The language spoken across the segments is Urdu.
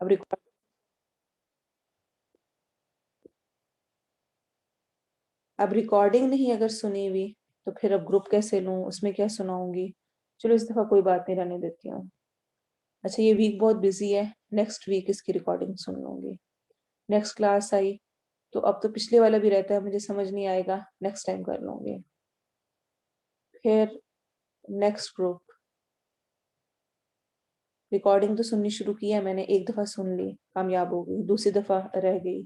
اب ریکارڈنگ نہیں اگر سنی ہوئی تو پھر اب گروپ کیسے لوں، اس میں کیا سناؤں گی؟ چلو اس دفعہ کوئی بات نہیں، رہنے دیتی ہوں. اچھا یہ ویک بہت بزی ہے، نیکسٹ ویک اس کی ریکارڈنگ سن لوں گی. نیکسٹ کلاس آئی تو اب تو پچھلے والا بھی رہتا ہے، مجھے سمجھ نہیں آئے گا، نیکسٹ ٹائم کر لوں گی. پھر نیکسٹ گروپ ریکارڈنگ تو سننی شروع کی ہے میں نے، ایک دفعہ سن لی کامیاب ہو گئی، دوسری دفعہ رہ گئی،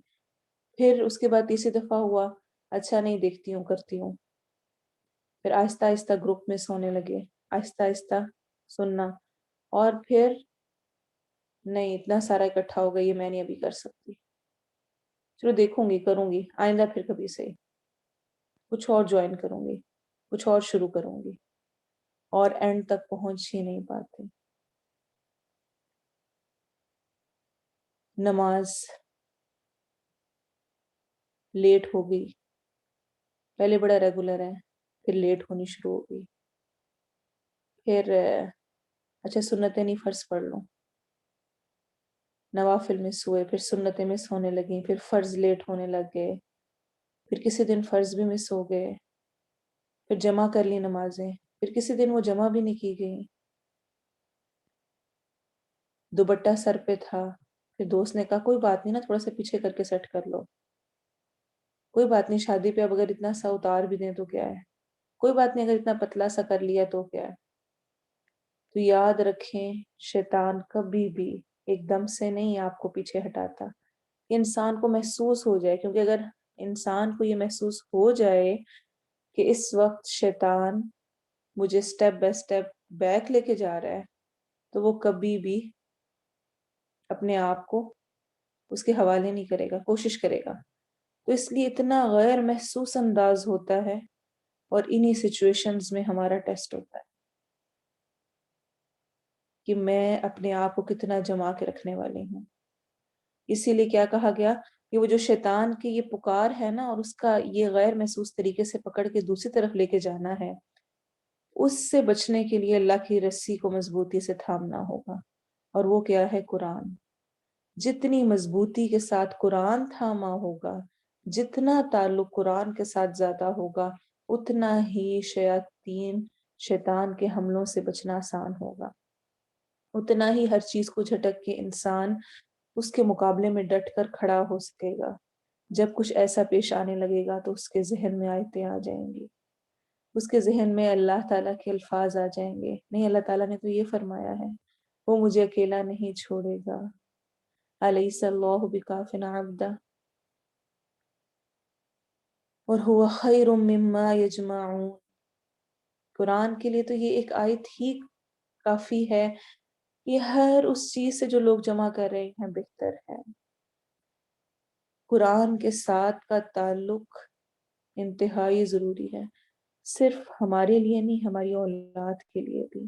پھر اس کے بعد تیسری دفعہ ہوا اچھا نہیں دیکھتی ہوں کرتی ہوں. پھر آہستہ آہستہ گروپ میں سونے لگے، آہستہ آہستہ سننا، اور پھر نہیں اتنا سارا اکٹھا ہو گئی یہ میں نہیں ابھی کر سکتی. چلو دیکھوں گی، کروں گی آئندہ، پھر کبھی سے کچھ اور جوائن کروں گی، کچھ اور شروع کروں گی، اور اینڈ تک پہنچ ہی نہیں پاتے. نماز لیٹ ہو گئی، پہلے بڑا ریگولر ہے، پھر لیٹ ہونی شروع ہو گئی. پھر اچھا سنتیں نہیں فرض پڑھ لوں، نوافل میں سوئے، پھر سنتیں میں سونے لگیں، پھر فرض لیٹ ہونے لگ گئے، پھر کسی دن فرض بھی مس ہو گئے، پھر جمع کر لی نمازیں، پھر کسی دن وہ جمع بھی نہیں کی گئی. دوپٹہ سر پہ تھا، پھر دوست نے کہا کوئی بات نہیں نا، تھوڑا سا پیچھے کر کے سیٹ کر لو، کوئی بات نہیں شادی پہ اب اگر اتنا سا اتار بھی دیں تو کیا ہے، کوئی بات نہیں اگر اتنا پتلا سا کر لیا تو کیا ہے. تو یاد رکھیں شیطان کبھی بھی ایک دم سے نہیں آپ کو پیچھے ہٹاتا. انسان کو محسوس ہو جائے، کیونکہ اگر انسان کو یہ محسوس ہو جائے کہ اس وقت شیطان مجھے سٹیپ بائی سٹیپ بیک لے کے جا رہا ہے، تو وہ کبھی بھی اپنے آپ کو اس کے حوالے نہیں کرے گا، کوشش کرے گا. تو اس لیے اتنا غیر محسوس انداز ہوتا ہے، اور انہی سچویشنز میں ہمارا ٹیسٹ ہوتا ہے کہ میں اپنے آپ کو کتنا جما کے رکھنے والی ہوں. اسی لیے کیا کہا گیا کہ وہ جو شیطان کی یہ پکار ہے نا، اور اس کا یہ غیر محسوس طریقے سے پکڑ کے دوسری طرف لے کے جانا ہے، اس سے بچنے کے لیے اللہ کی رسی کو مضبوطی سے تھامنا ہوگا. اور وہ کیا ہے؟ قرآن. جتنی مضبوطی کے ساتھ قرآن تھاما ہوگا، جتنا تعلق قرآن کے ساتھ زیادہ ہوگا، اتنا ہی شیطان کے حملوں سے بچنا آسان ہوگا، اتنا ہی ہر چیز کو جھٹک کے انسان اس کے مقابلے میں ڈٹ کر کھڑا ہو سکے گا. جب کچھ ایسا پیش آنے لگے گا تو اس کے ذہن میں آیتیں آ جائیں گی، اس کے ذہن میں اللہ تعالیٰ کے الفاظ آ جائیں گے. نہیں، اللہ تعالیٰ نے تو یہ فرمایا ہے وہ مجھے اکیلا نہیں چھوڑے گا، الیس اللہ بکاف عبدہ اور هو خیر مما یجمعون. قرآن کے لیے تو یہ ایک آیت ہی کافی ہے، یہ ہر اس چیز سے جو لوگ جمع کر رہے ہیں بہتر ہے. قرآن کے ساتھ کا تعلق انتہائی ضروری ہے، صرف ہمارے لیے نہیں، ہماری اولاد کے لیے بھی.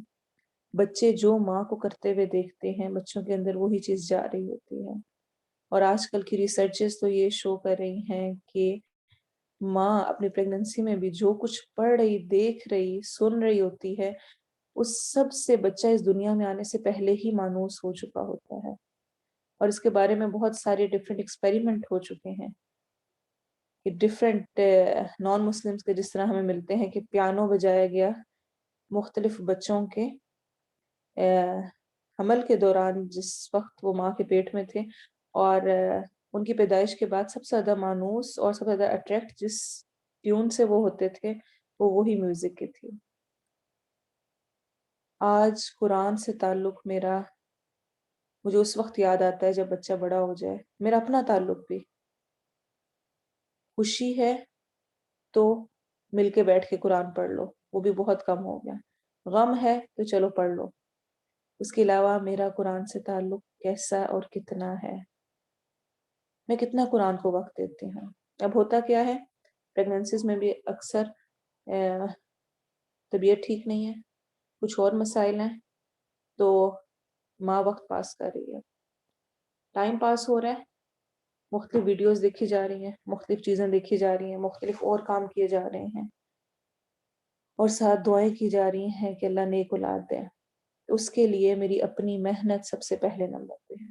بچے جو ماں کو کرتے ہوئے دیکھتے ہیں، بچوں کے اندر وہی چیز جا رہی ہوتی ہے. اور آج کل کی ریسرچز تو یہ شو کر رہی ہیں کہ ماں اپنی پریگننسی میں بھی جو کچھ پڑھ رہی، دیکھ رہی، سن رہی ہوتی ہے، اس سب سے بچہ اس دنیا میں آنے سے پہلے ہی مانوس ہو چکا ہوتا ہے. اور اس کے بارے میں بہت سارے ڈفرینٹ ایکسپیریمنٹ ہو چکے ہیں کہ ڈفرینٹ نان مسلمس کے جس طرح ہمیں ملتے ہیں کہ پیانو بجایا گیا مختلف بچوں کے حمل کے دوران، جس وقت وہ ماں کے پیٹ میں تھے، اور ان کی پیدائش کے بعد سب سے زیادہ مانوس اور سب سے زیادہ اٹریکٹ جس ٹیون سے وہ ہوتے تھے وہ وہی میوزک کی تھی. آج قرآن سے تعلق میرا، مجھے اس وقت یاد آتا ہے جب بچہ بڑا ہو جائے. میرا اپنا تعلق بھی، خوشی ہے تو مل کے بیٹھ کے قرآن پڑھ لو، وہ بھی بہت کم ہو گیا. غم ہے تو چلو پڑھ لو. اس کے علاوہ میرا قرآن سے تعلق کیسا اور کتنا ہے، میں کتنا قرآن کو وقت دیتی ہوں. اب ہوتا کیا ہے، پریگننسیز میں بھی اکثر طبیعت ٹھیک نہیں ہے، کچھ اور مسائل ہیں، تو ماں وقت پاس کر رہی ہے، ٹائم پاس ہو رہا ہے، مختلف ویڈیوز دیکھی جا رہی ہیں، مختلف چیزیں دیکھی جا رہی ہیں، مختلف اور کام کیے جا رہے ہیں، اور ساتھ دعائیں کی جا رہی ہیں کہ اللہ نیک اولاد دے. اس کے لیے میری اپنی محنت سب سے پہلے نمبر پہ ہے.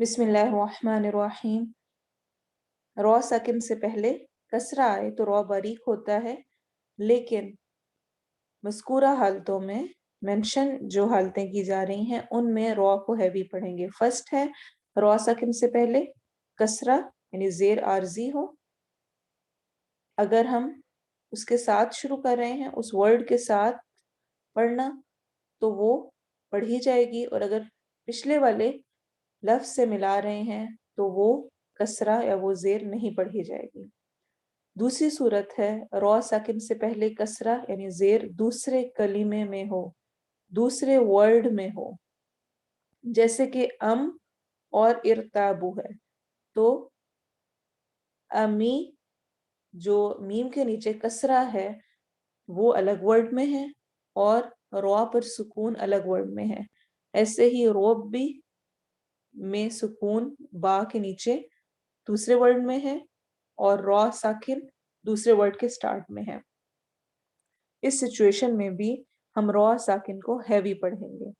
بسم اللہ الرحمن الرحیم. را ساکن سے پہلے کسرہ آئے تو را باریک ہوتا ہے، لیکن مذکورہ حالتوں میں مینشن جو حالتیں کی جا رہی ہیں ان میں را کو ہیوی پڑھیں گے. فرسٹ ہے را ساکن سے پہلے کسرہ یعنی زیر عارضی ہو. اگر ہم اس کے ساتھ شروع کر رہے ہیں، اس ورڈ کے ساتھ پڑھنا، تو وہ پڑھی جائے گی، اور اگر پچھلے والے لفظ سے ملا رہے ہیں تو وہ کسرہ یا وہ زیر نہیں پڑھی جائے گی. دوسری صورت ہے را ساکن سے پہلے کسرہ یعنی زیر دوسرے کلمے میں ہو، دوسرے ورڈ میں ہو، جیسے کہ ام اور ارتابو ہے. تو امی جو میم کے نیچے کسرہ ہے وہ الگ ورڈ میں ہے، اور را پر سکون الگ ورڈ میں ہے. ایسے ہی روب بھی میں سکون با کے نیچے دوسرے ورڈ میں ہے، اور را ساکن دوسرے ورڈ کے سٹارٹ میں ہے. اس سچویشن میں بھی ہم را ساکن کو ہیوی پڑھیں گے.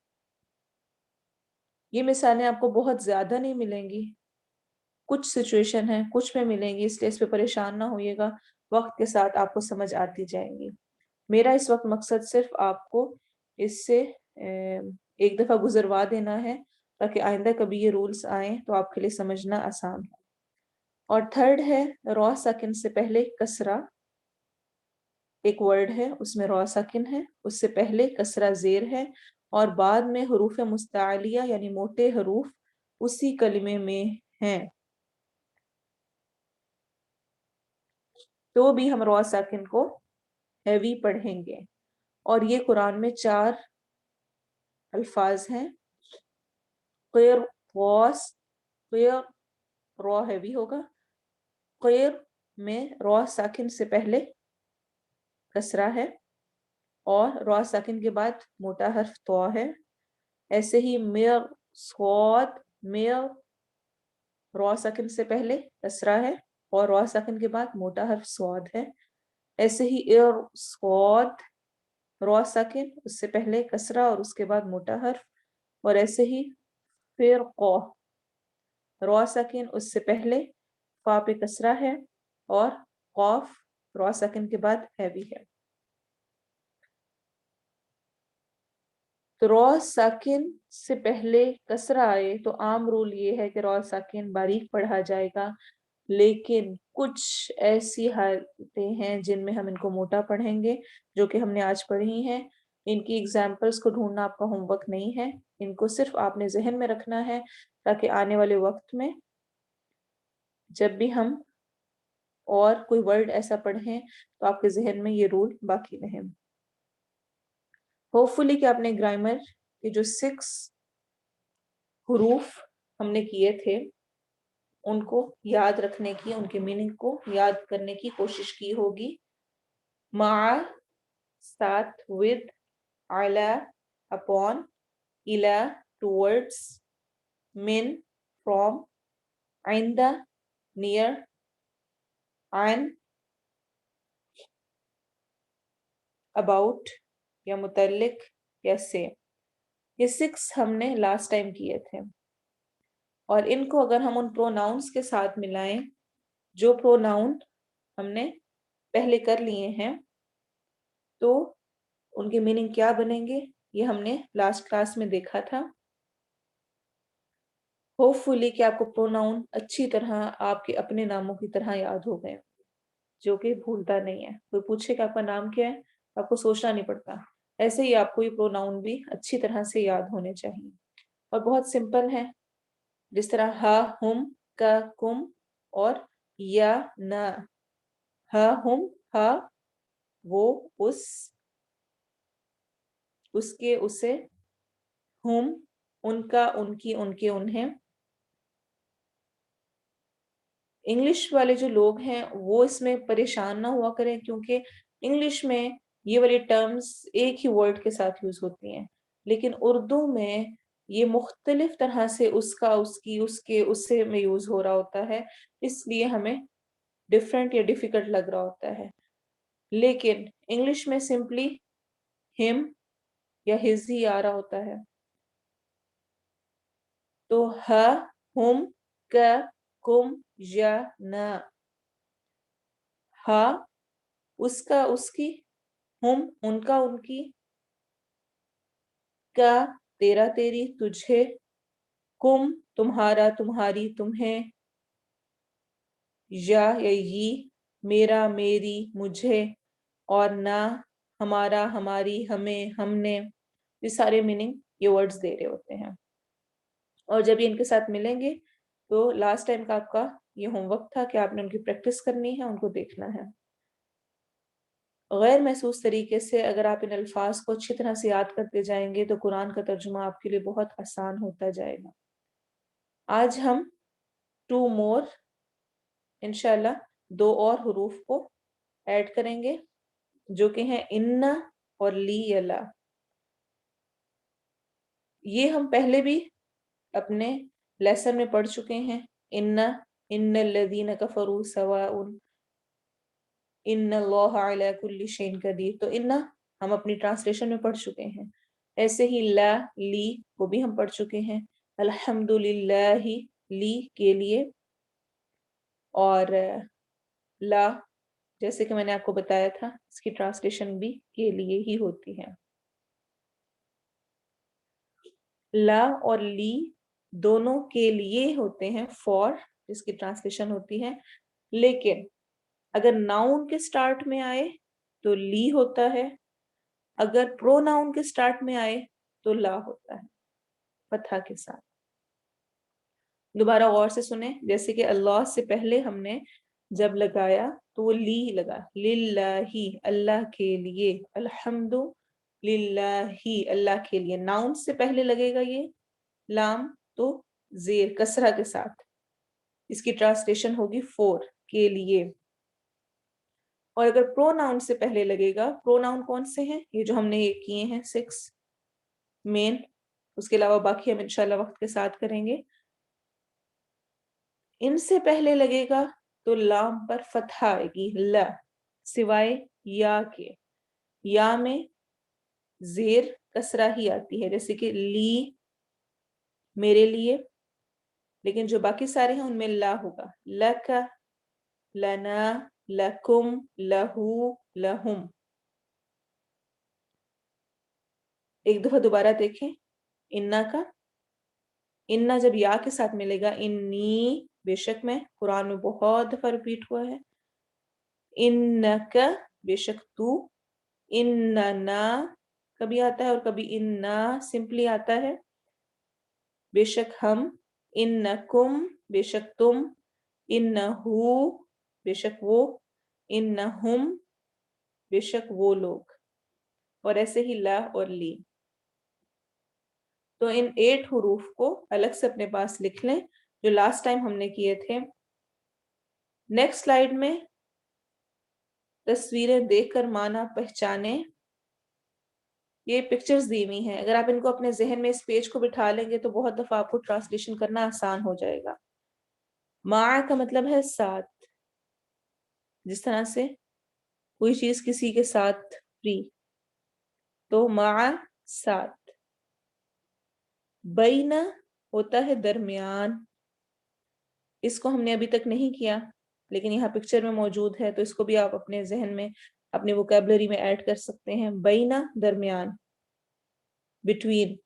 یہ مثالیں آپ کو بہت زیادہ نہیں ملیں گی، کچھ سچویشن ہیں، کچھ میں ملیں گی، اس لیے اس پہ پریشان نہ ہوئیے گا، وقت کے ساتھ آپ کو سمجھ آتی جائیں گی. میرا اس وقت مقصد صرف آپ کو اس سے ایک دفعہ گزروا دینا ہے، تاکہ آئندہ کبھی یہ رولز آئیں تو آپ کے لیے سمجھنا آسان ہو. اور تھرڈ ہے را ساکن سے پہلے کسرہ. ایک ورڈ ہے اس میں را ساکن ہے، اس سے پہلے کسرہ زیر ہے، اور بعد میں حروف مستعلیہ یعنی موٹے حروف اسی کلمے میں ہیں، تو بھی ہم را ساکن کو ہیوی پڑھیں گے. اور یہ قرآن میں 4 الفاظ ہیں. قیر، واس، قیر، را ہیوی ہوگا. قیر میں را ساکن سے پہلے کسرہ ہے، اور را ساکن کے بعد موٹا حرف تو ہے. ایسے ہی میر، صاد، میر را ساکن سے پہلے کسرہ ہے، اور را ساکن کے بعد موٹا حرف صاد ہے. ایسے ہی ار، صاد، را ساکن اس سے پہلے کسرہ اور اس کے بعد موٹا حرف. اور ایسے ہی پھر قوف، را ساکن اس سے پہلے فا پہ کسرہ ہے، اور قوف را ساکن کے بعد ہیوی ہے. تو را ساکن سے پہلے کسرہ آئے تو عام رول یہ ہے کہ را ساکن باریک پڑھا جائے گا، لیکن کچھ ایسی حالتیں ہیں جن میں ہم ان کو موٹا پڑھیں گے، جو کہ ہم نے آج پڑھی ہیں. ان کی ایگزامپلس کو ڈھونڈنا آپ کا ہوم ورک نہیں ہے، ان کو صرف آپ نے ذہن میں رکھنا ہے، تاکہ آنے والے وقت میں جب بھی ہم اور کوئی ورڈ ایسا پڑھیں تو آپ کے ذہن میں یہ رول باقی رہیں. ہوپ فلی کہ آپ نے گرامر کے جو 6 حروف ہم نے کیے تھے ان کو یاد رکھنے کی، ان کے میننگ کو یاد کرنے کی کوشش کی ہوگی. مع، ساتھ، with، علی، upon، الی، towards، من، from، عند، near، عن، about یا متعلق یا سے. یہ 6 ہم نے لاسٹ ٹائم کیے تھے، اور ان کو اگر ہم ان پروناؤنس کے ساتھ ملائیں جو پروناؤن ہم نے پہلے کر لیے ہیں، تو ان کے میننگ کیا بنیں گے یہ ہم نے لاسٹ کلاس میں دیکھا تھا. ہوپ فلی کہ آپ کو پروناؤن اچھی طرح آپ کے اپنے ناموں کی طرح یاد ہو گئے، جو کہ بھولتا نہیں ہے. کوئی پوچھے کہ آپ کا نام کیا ہے، آپ کو سوچنا نہیں پڑتا. ایسے ہی آپ کو یہ پروناؤن بھی اچھی طرح سے یاد ہونے چاہیے، اور بہت سمپل ہے. جس طرح ہا، ہم، کا، کم، اور یا، نہ. ہا، ہم، ہا وہ، اس کے، اسے. ہم ان کا، ان کی، ان کے، انہیں. انگلش والے جو لوگ ہیں وہ اس میں پریشان نہ ہوا کریں، کیونکہ انگلش میں یہ والی ٹرمز ایک ہی ورڈ کے ساتھ یوز ہوتی ہیں، لیکن اردو میں یہ مختلف طرح سے اس کا، اس کی، اس کے، اس سے میں یوز ہو رہا ہوتا ہے، اس لیے ہمیں ڈفرینٹ یا ڈیفیکلٹ لگ رہا ہوتا ہے. لیکن انگلش میں سمپلی ہم یا ہز ہی آ رہا ہوتا ہے. تو ہا ہم کا کم یا نا، ہا اس کا اس کی، ہم ان کا ان کی، کا تیرا تیری تجھے، کم تمہارا تمہاری تمہیں، یا یہ میرا میری مجھے، اور نہ ہمارا ہماری ہمیں ہم نے. یہ سارے میننگ یہ ورڈز دے رہے ہوتے ہیں. اور جب یہ ان کے ساتھ ملیں گے تو لاسٹ ٹائم کا آپ کا یہ ہوم ورک تھا کہ آپ نے ان کی پریکٹس کرنی ہے، ان کو دیکھنا ہے. غیر محسوس طریقے سے اگر آپ ان الفاظ کو اچھی طرح سے یاد کرتے جائیں گے تو قرآن کا ترجمہ آپ کے لیے بہت آسان ہوتا جائے گا. آج ہم 2 مور انشاءاللہ 2 اور حروف کو ایڈ کریں گے جو کہ ہیں ان اور لی اللہ. یہ ہم پہلے بھی اپنے لیسن میں پڑھ چکے ہیں. ان الذین کفروا سواء ان اللہ علی کل شیء قدیر. تو ان ہم اپنی ٹرانسلیشن میں پڑھ چکے ہیں. ایسے ہی لا لی وہ بھی ہم پڑھ چکے ہیں. الحمدللہ لی کے لیے، اور لا جیسے کہ میں نے آپ کو بتایا تھا اس کی ٹرانسلیشن بھی کے لیے ہی ہوتی ہے. لا اور لی دونوں کے لیے ہوتے ہیں، فور جس کی ٹرانسلیشن ہوتی ہے. لیکن اگر ناؤن کے سٹارٹ میں آئے تو لی ہوتا ہے، اگر پرو ناؤن کے سٹارٹ میں آئے تو لا ہوتا ہے فتحہ کے ساتھ. دوبارہ غور سے سنیں، جیسے کہ اللہ سے پہلے ہم نے جب لگایا تو وہ لی لگا، للہ اللہ کے لیے، الحمد للہ اللہ کے لیے. ناؤن سے پہلے لگے گا یہ لام تو زیر کسرہ کے ساتھ، اس کی ٹرانسلیشن ہوگی فور کے لیے. اور اگر پرو ناؤن سے پہلے لگے گا، پرو ناؤن کون سے ہیں یہ جو ہم نے یہ کیے ہیں 6 مین، اس کے علاوہ باقی ہم انشاءاللہ وقت کے ساتھ کریں گے. ان سے پہلے لگے گا تو لام پر فتحہ آئے گی لا، سوائے یا کے. یا میں زیر کسرہ ہی آتی ہے، جیسے کہ لی میرے لیے، لیکن جو باقی سارے ہیں ان میں لا ہوگا. لک، لنا، لکم، لہو، لہم. ایک دفعہ دوبارہ دیکھیں انا کا. انا جب یا کے ساتھ ملے گا، انی بے شک میں، قرآن میں بہت دفعہ ریپیٹ ہوا ہے. انکا بے شک تو، اننا کبھی آتا ہے اور کبھی انا سمپلی آتا ہے. بے شک ہم، انکم بے شک تم، انہو بے شک وہ، انہم بے شک وہ لوگ. اور ایسے ہی لا اور لی. تو ان 8 حروف کو الگ سے اپنے پاس لکھ لیں جو لاسٹ ٹائم ہم نے کیے تھے. نیکسٹ سلائیڈ میں تصویریں دیکھ کر معنی پہچانے. یہ پکچرز دی ہوئی ہیں، اگر آپ ان کو اپنے ذہن میں اس پیج کو بٹھا لیں گے تو بہت دفعہ آپ کو ٹرانسلیشن کرنا آسان ہو جائے گا. مع کا مطلب ہے ساتھ، جس طرح سے کوئی چیز کسی کے ساتھ فری، تو مع ساتھ. بینہ ہوتا ہے درمیان، اس کو ہم نے ابھی تک نہیں کیا لیکن یہاں پکچر میں موجود ہے تو اس کو بھی آپ اپنے ذہن میں اپنی ووکیبلری میں ایڈ کر سکتے ہیں. بینہ درمیان، بٹوین.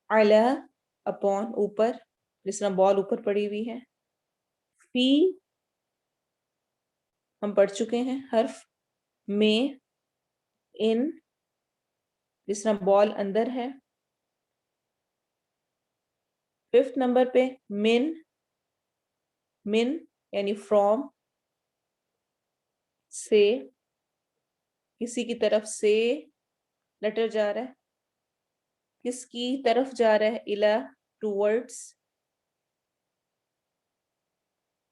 علی اپون اوپر، جس طرح بال اوپر پڑی ہوئی ہے. فی ہم پڑھ چکے ہیں حرف. میں، ان جس طرح بال اندر ہے. 5 نمبر پہ من، من یعنی فرام، سے کسی کی طرف سے لیٹر جا رہا ہے، کس کی طرف جا رہا ہے، الی ٹوورڈز.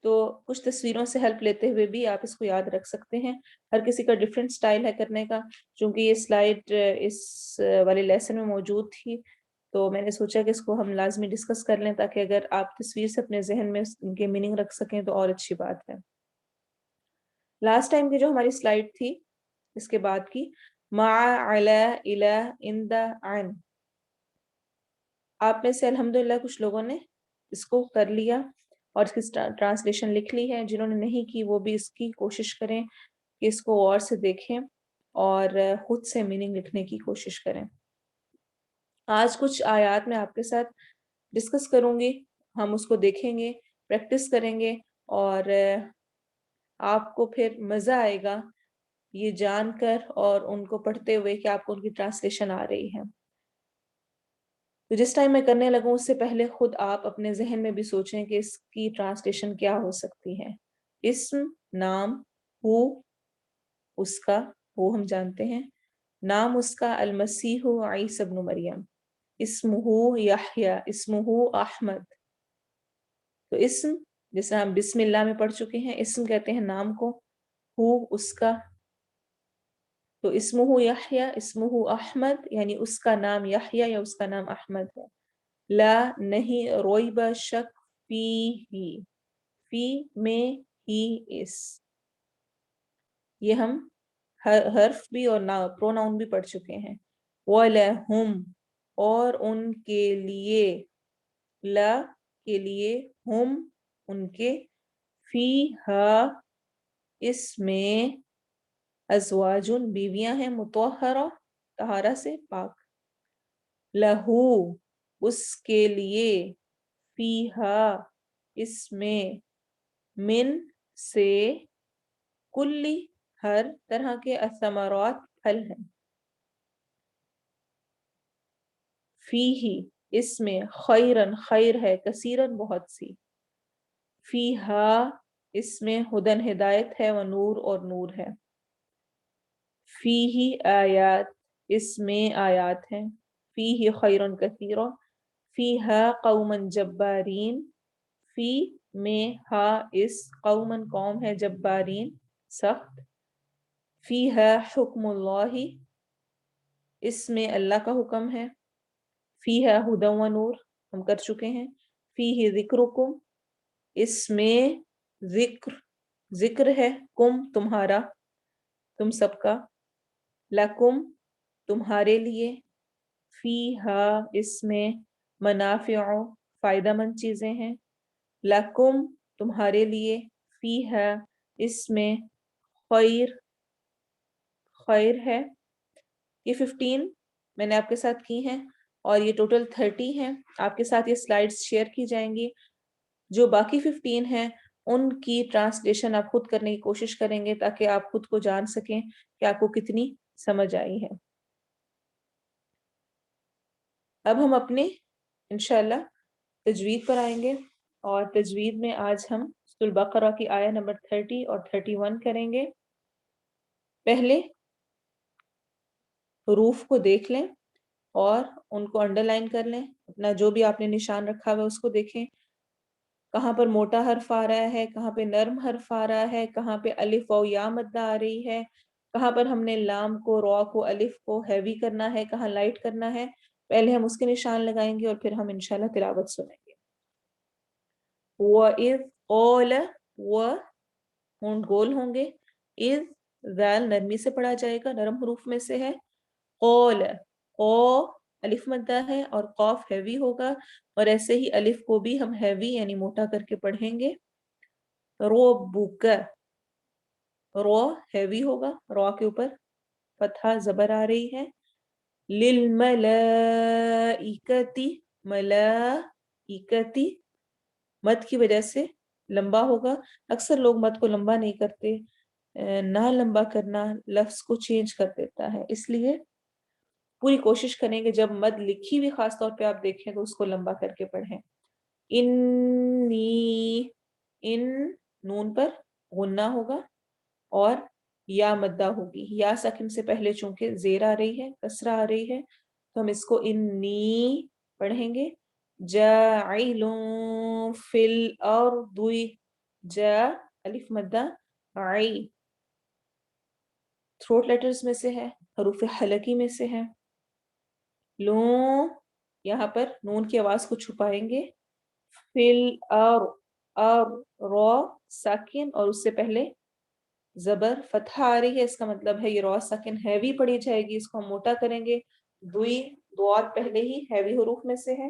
تو کچھ تصویروں سے ہیلپ لیتے ہوئے بھی آپ اس کو یاد رکھ سکتے ہیں. ہر کسی کا ڈفرینٹ سٹائل ہے کرنے کا. چونکہ یہ سلائیڈ اس والے لیسن میں موجود تھی تو میں نے سوچا کہ اس کو ہم لازمی ڈسکس کر لیں تاکہ اگر آپ تصویر سے اپنے ذہن میں ان کے میننگ رکھ سکیں تو اور اچھی بات ہے. لاسٹ ٹائم کی جو ہماری سلائیڈ تھی اس کے بعد کی، مع، علی، الی، عند، عن. آپ میں سے الحمدللہ کچھ لوگوں نے اس کو کر لیا اور اس کی ٹرانسلیشن لکھ لی ہے. جنہوں نے نہیں کی وہ بھی اس کی کوشش کریں کہ اس کو غور سے دیکھیں اور خود سے میننگ لکھنے کی کوشش کریں. آج کچھ آیات میں آپ کے ساتھ ڈسکس کروں گی، ہم اس کو دیکھیں گے، پریکٹس کریں گے اور آپ کو پھر مزہ آئے گا یہ جان کر اور ان کو پڑھتے ہوئے کہ آپ کو ان کی ٹرانسلیشن آ رہی ہے. تو جس ٹائم میں کرنے لگوں اس سے پہلے خود آپ اپنے ذہن میں بھی سوچیں کہ اس کی ٹرانسلیشن کیا ہو سکتی ہے. اسم، نام، ہو، اس کا، وہ ہم جانتے ہیں. نام اس کا المسیح عیسی ابن مریم. اسمہ یحییٰ، اسمہ احمد. تو اسم جیسے ہم بسم اللہ میں پڑھ چکے ہیں، اسم کہتے ہیں نام کو، ہو اس کا. تو اسمہ یحییٰ، اسمہ احمد یعنی اس کا نام یحییٰ یا اس کا نام احمد ہے. لا نہیں، ریب شک، فی ہی، فی میں ہی اس. یہ ہم حرف بھی اور پروناؤن بھی پڑھ چکے ہیں. وَلَهُمْ اور ان کے لیے، لا کے لیے، ہم ان کے، فیہا اس میں، ازواجن بیویاں ہیں، مطہرہ طہارہ سے پاک. لہو اس کے لیے، فیہا اس میں، من سے، کلی ہر طرح کے، الثمرات پھل ہیں. فیہی اس میں، خیرن خیر ہے، کثیرن بہت سی. فیہا اس میں، ہدن ہدایت ہے، ونور اور نور ہے. فیہی آیات اس میں آیات ہیں. فیہی خیرن کثیر. فیہا قوما جبارین. فی میں، ہا اس، قومن قوم ہے، جبارین سخت. فیہا حکم اللہ اس میں اللہ کا حکم ہے. فیہا ہدی و نور ہم کر چکے ہیں. فیہ ذکرکم اس میں ذکر، ذکر ہے، کم تمہارا، تم سب کا. لکم تمہارے لیے. فیہا اس میں، منافع فائدہ مند چیزیں ہیں. لکم تمہارے لیے. فیہا اس میں، خیر خیر ہے. یہ 15 میں نے آپ کے ساتھ کی ہیں اور یہ ٹوٹل 30 ہیں. آپ کے ساتھ یہ سلائیڈز شیئر کی جائیں گی. جو باقی 15 ہیں ان کی ٹرانسلیشن آپ خود کرنے کی کوشش کریں گے تاکہ آپ خود کو جان سکیں کہ آپ کو کتنی سمجھ آئی ہے. اب ہم اپنے انشاءاللہ تجوید پر آئیں گے اور تجوید میں آج ہم سورۃ البقرہ کی آیہ نمبر 30 اور 31 کریں گے. پہلے حروف کو دیکھ لیں اور ان کو انڈر لائن کر لیں. اپنا جو بھی آپ نے نشان رکھا ہوا اس کو دیکھیں، کہاں پر موٹا حرف آ رہا ہے، کہاں پہ نرم حرف آ رہا ہے، کہاں پہ الف و یا مدہ آ رہی ہے، کہاں پر ہم نے لام کو، را کو، الف کو ہیوی کرنا ہے، کہاں لائٹ کرنا ہے. پہلے ہم اس کے نشان لگائیں گے اور پھر ہم انشاءاللہ تلاوت سنیں گے. وَإِذْ قَالَ و ہونٹ گول ہوں گے. اذ ذال نرمی سے پڑھا جائے گا، نرم حروف میں سے ہے. قول قو الف مدہ ہے اور قاف ہیوی ہوگا اور ایسے ہی الف کو بھی ہم ہیوی یعنی موٹا کر کے پڑھیں گے. ربک رو ہیوی ہوگا، رو کے اوپر فتحہ زبر آ رہی ہے. للملائکتی ملائکتی مد کی وجہ سے لمبا ہوگا. اکثر لوگ مد کو لمبا نہیں کرتے، نہ لمبا کرنا لفظ کو چینج کر دیتا ہے، اس لیے پوری کوشش کریں کہ جب مد لکھی بھی خاص طور پہ آپ دیکھیں تو اس کو لمبا کر کے پڑھیں. انی ان نون پر غنہ ہوگا اور یا مدہ ہوگی. یا ساکن سے پہلے چونکہ زیر آ رہی ہے، کسرہ آ رہی ہے تو ہم اس کو انی پڑھیں گے. جاعل فی الارض جا الف مدہ عی تھروٹ لیٹرز میں سے ہے، حروف حلقی میں سے ہے. لوں یہاں پر نون کی آواز کو چھپائیں گے. فل اور رو ساکن اور اس سے پہلے زبر فتحہ آ رہی ہے، اس کا مطلب ہے یہ رو ساکن ہیوی پڑھی جائے گی، اس کو ہم موٹا کریں گے. دوئی دوات پہلے ہی ہیوی حروف میں سے ہے.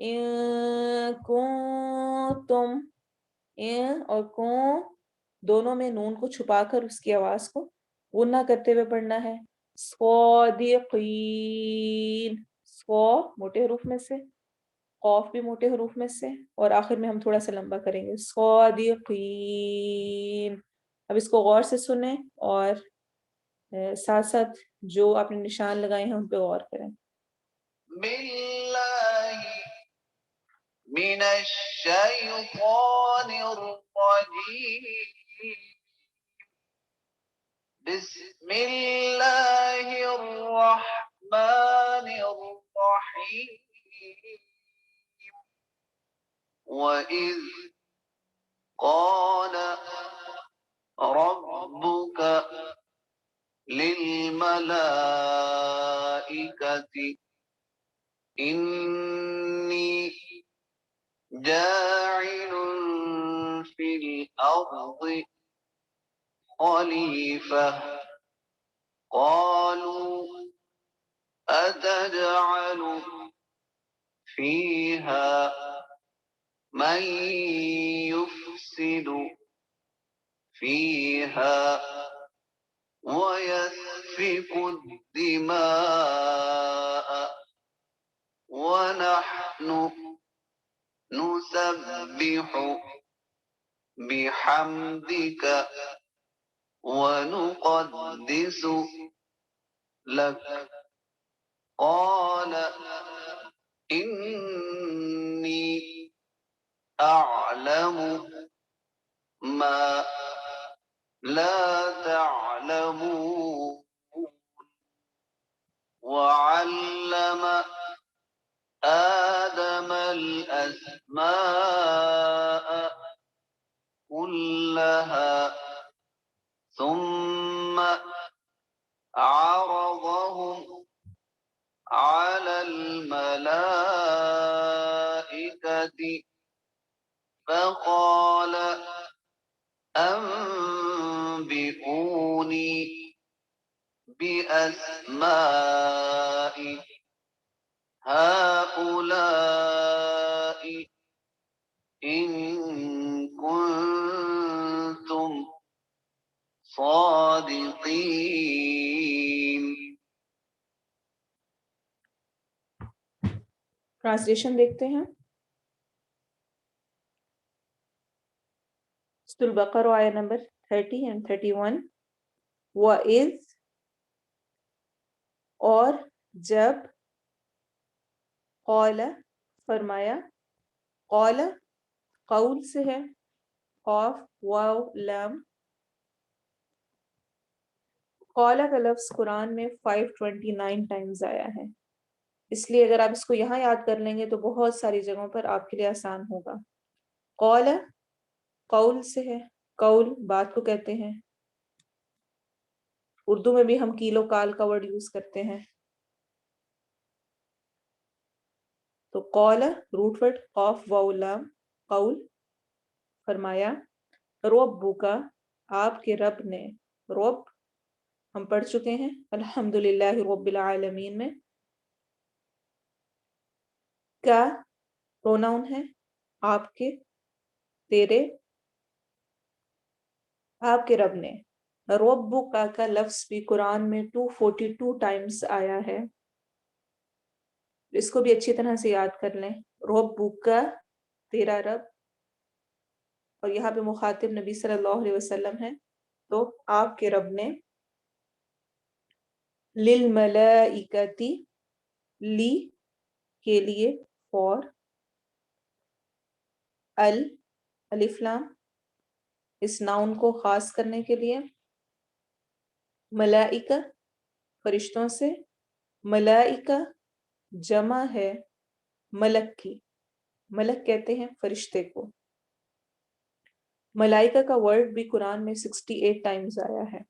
ان کنتم، ان اور کون دونوں میں نون کو چھپا کر اس کی آواز کو غنہ کرتے ہوئے پڑھنا ہے. صادقین، صو موٹے حروف میں سے، قوف بھی موٹے حروف میں سے، اور آخر میں ہم تھوڑا سا لمبا کریں گے. صادقین. اب اس کو غور سے سنیں اور ساتھ ساتھ جو آپ نے نشان لگائے ہیں ان پہ غور کریں. باللہ من الشیطان الرجیم بسم اللہ الرحمن الرحیم. وَإِذْ قَالَ رَبُّكَ لِلْمَلَائِكَةِ إِنِّي جَاعِلٌ فِي الْأَرْضِ خَلِيفَةً قَالُوا أَتَجْعَلُ فِيهَا مَن يُفْسِدُ فِيهَا وَيَسْفِكُ الدِّمَاءَ وَنَحْنُ نُسَبِّحُ بِحَمْدِكَ وَنُقَدِّسُ لَكَ قَالَ إِنِّي أَعْلَمُ مَا لَا تَعْلَمُونَ. وَعَلَّمَ آدَمَ الْأَسْمَاءَ كُلَّهَا ثُمَّ عَرَضَهُمْ عَلَى الْمَلَائِكَةِ فَقَالَ أَنبِئُونِي بِأَسْمَاءِ هَؤُلَاءِ إِن كُنتُمْ صَادِقِينَ. ٹرانسلیشن دیکھتے ہیں. سورۃ البقرہ آیت نمبر 30 and 31. وَإِذْ اور جب، قال فرمایا، قال قول سے ہے، قاف واو لام. قال کا لفظ قرآن میں 529 ٹائمز آیا ہے، اس لیے اگر آپ اس کو یہاں یاد کر لیں گے تو بہت ساری جگہوں پر آپ کے لیے آسان ہوگا. قال قول سے ہے، قول بات کو کہتے ہیں. اردو میں بھی ہم کیل و کال کا ورڈ یوز کرتے ہیں. تو قول روٹ ورڈ قاف واو لام، قول فرمایا. ربک آپ کے رب نے، رب ہم پڑھ چکے ہیں الحمدللہ رب العالمین میں. کا پروناؤن ہے، آپ کے، تیرے، آپ کے رب نے. ربک کا لفظ بھی قرآن میں 242 ٹائمز آیا ہے، اس کو بھی اچھی طرح سے یاد کر لیں. ربک تیرا رب، اور یہاں پہ مخاطب نبی صلی اللہ علیہ وسلم ہے، تو آپ کے رب نے. للملائکتی لی کے لیے، فور، الف لام اس ناؤن کو خاص کرنے کے لیے. ملائکہ فرشتوں سے، ملائکہ جمع ہے ملک کی، ملک کہتے ہیں فرشتے کو. ملائکہ کا ورڈ بھی قرآن میں 68 ٹائمز آیا ہے،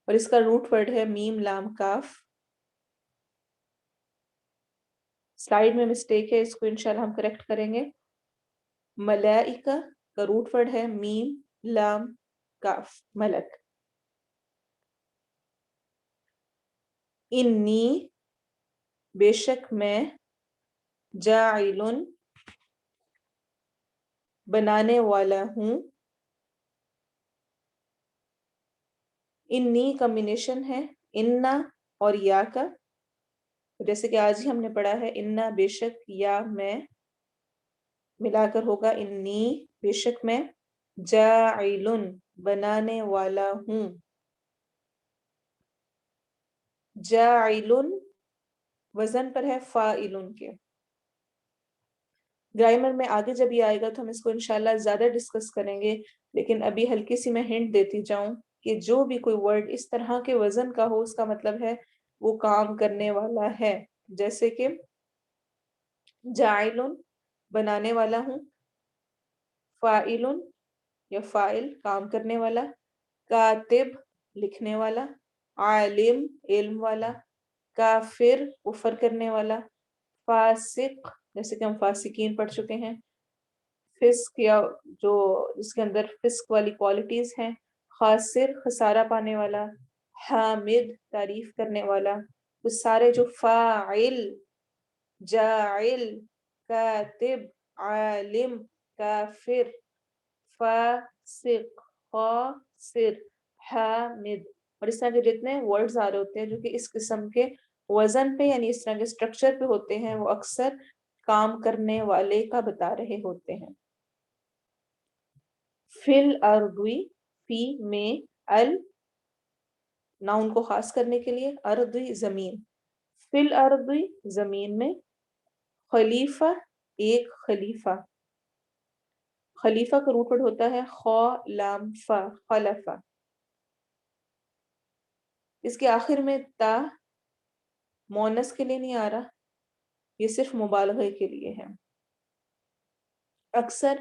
اور اس کا روٹ ورڈ ہے میم لام کاف. سلائیڈ میں مسٹیک ہے، اس کو انشاءاللہ ہم کریکٹ کریں گے. ملائکہ کا روٹ ورڈ ہے میم لام کاف، ملک. انی بے شک میں جاعل بنانے والا ہوں. انی کمبینیشن ہے انا اور یا کا، جیسے کہ آج ہی ہم نے پڑھا ہے انا بے شک، یا میں ملا کر ہوگا انی بے شک میں جاعل بنانے والا ہوں. جاعل وزن پر ہے فاعل کے. گرامر میں آگے جب یہ آئے گا تو ہم اس کو انشاءاللہ زیادہ ڈسکس کریں گے، لیکن ابھی ہلکی سی میں ہنٹ دیتی جاؤں کہ جو بھی کوئی ورڈ اس طرح کے وزن کا ہو، اس کا مطلب ہے وہ کام کرنے والا ہے. جیسے کہ جاعل بنانے والا ہوں، فاعل یا فاعل کام کرنے والا، کاتب لکھنے والا، عالم علم والا، کافر کفر کرنے والا، فاسق جیسے کہ ہم فاسقین پڑھ چکے ہیں، فسق یا جو جس کے اندر فسق والی کوالٹیز ہیں، خاسر خسارہ پانے والا، حامد تعریف کرنے والا. وہ سارے جو فاعل، جاعل، کاتب، عالم، کافر، فاسق، خاسر، حامد، اور اس طرح کے جتنے ورڈز آ رہے ہوتے ہیں جو کہ اس قسم کے وزن پہ یعنی اس طرح کے اسٹرکچر پہ ہوتے ہیں، وہ اکثر کام کرنے والے کا بتا رہے ہوتے ہیں. فل اردوی، فی میں، ال ناؤن کو خاص کرنے کے لیے، اردوی زمین، فل اردوی زمین میں، خلیفہ ایک خلیفہ، خلیفہ کا روٹ ورڈ ہوتا ہے خا لام فا، خلفہ. اس کے آخر میں تا مونس کے لیے نہیں آ رہا، یہ صرف مبالغے کے لیے ہے. اکثر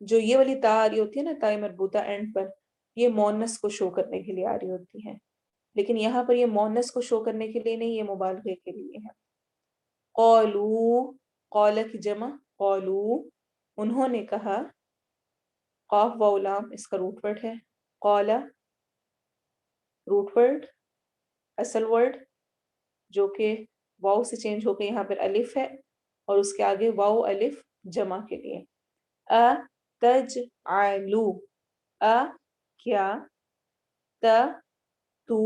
جو یہ والی تا آ رہی ہوتی ہے نا، تا مربوطہ اینڈ پر، یہ مونس کو شو کرنے کے لیے آ رہی ہوتی ہے، لیکن یہاں پر یہ مونس کو شو کرنے کے لیے نہیں، یہ مبالغے کے لیے ہے. قولو، قول کی جمع قولو، انہوں نے کہا، قاف واو لام اس کا روٹ ورڈ ہے، قولا روٹ ورڈ، اصل ورڈ جو کہ واو سے چینج ہو کے یہاں پر الف ہے، اور اس کے آگے واو الف جمع کے لیے. تجعلو، کیا، تو،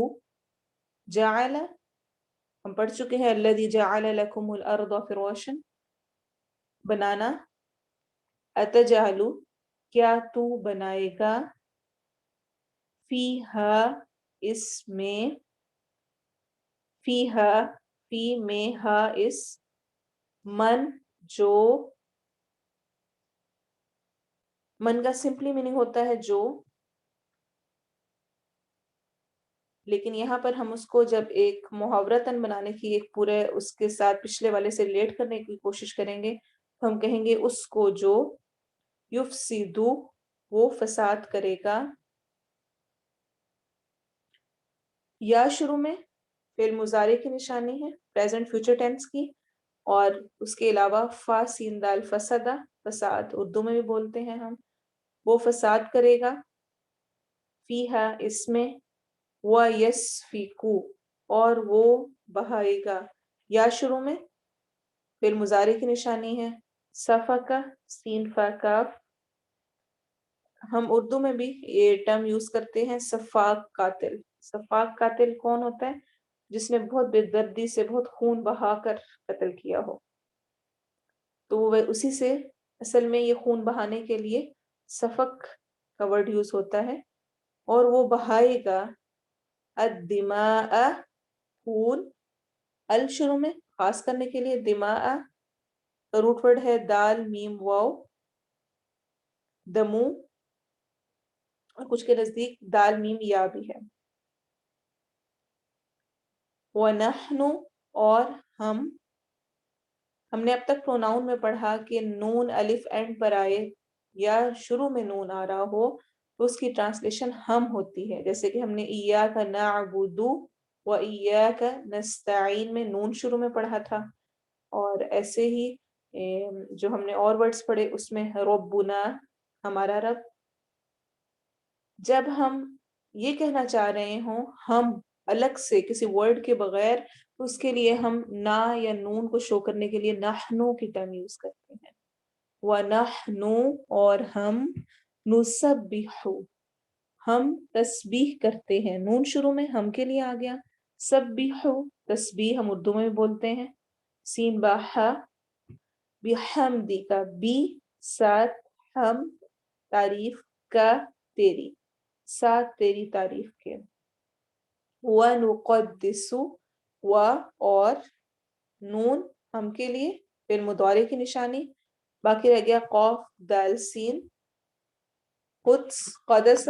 جعل ہم پڑھ چکے ہیں الذی جعل لکم الارض فراشا بنانا. اتجعلو کیا تو بنائے گا، فیہا اس میں، فیہا فی میں، ہا اس، من جو، من کا سمپلی میننگ ہوتا ہے جو، لیکن یہاں پر ہم اس کو جب ایک محاورتاً بنانے کی ایک پورے اس کے ساتھ پچھلے والے سے ریلیٹ کرنے کی کوشش کریں گے تو ہم کہیں گے اس کو جو یفسدو وہ فساد کرے گا. یا شروع میں فعل مضارع کی نشانی ہے پریزنٹ فیوچر ٹینس کی، اور اس کے علاوہ فا سین دال فسدہ، فساد اردو میں بھی بولتے ہیں ہم، وہ فساد کرے گا. فیہا اس میں، وَيَسْفِكُ اور وہ بہائے گا. یا شروع میں فعل مضارع کی نشانی ہے سفکا سین فا کاف. ہم اردو میں بھی یہ ٹرم یوز کرتے ہیں سفاک قاتل. سفاک قاتل کون ہوتا ہے؟ جس نے بہت بے دردی سے بہت خون بہا کر قتل کیا ہو. تو وہ اسی سے اصل میں یہ خون بہانے کے لیے سفک کا ورڈ یوز ہوتا ہے. اور وہ بہائے گا الدماء خون، ال شروع میں خاص کرنے کے لیے، دماء روٹ ورڈ ہے دال میم واو، دمو اور کچھ کے نزدیک دال میم یا بھی ہے. وَنَحْنُ اور ہم نے اب تک پروناؤن میں پڑھا کہ نون الف اینڈ پر آئے یا شروع میں نون آ رہا ہو تو اس کی ٹرانسلیشن ہم ہوتی ہے. جیسے کہ ہم نے ایاک نعبد و ایاک نستعین میں نون شروع میں پڑھا تھا، اور ایسے ہی جو ہم نے اور ورڈز پڑھے اس میں ربنا ہمارا رب. جب ہم یہ کہنا چاہ رہے ہوں ہم الگ سے کسی ورڈ کے بغیر تو اس کے لیے ہم نا یا نون کو شو کرنے کے لیے نحنو کی ٹرم یوز کرتے ہیں. وَنَحْنُ اور ہم نُسَبِّحُ ہم تسبیح کرتے ہیں. نون شروع میں ہم کے لیے آ گیا. سبیحو تسبیح ہم اردو میں بولتے ہیں. سین باہا بحمدی کا بی ساتھ ہم تعریف کا تیری ساتھ تیری تعریف کے. وَنُقَدِّسُ و اور نون ہم کے لیے پھر مضارع کی نشانی. باقی رہ گیا قاف دال سین. قدس قدس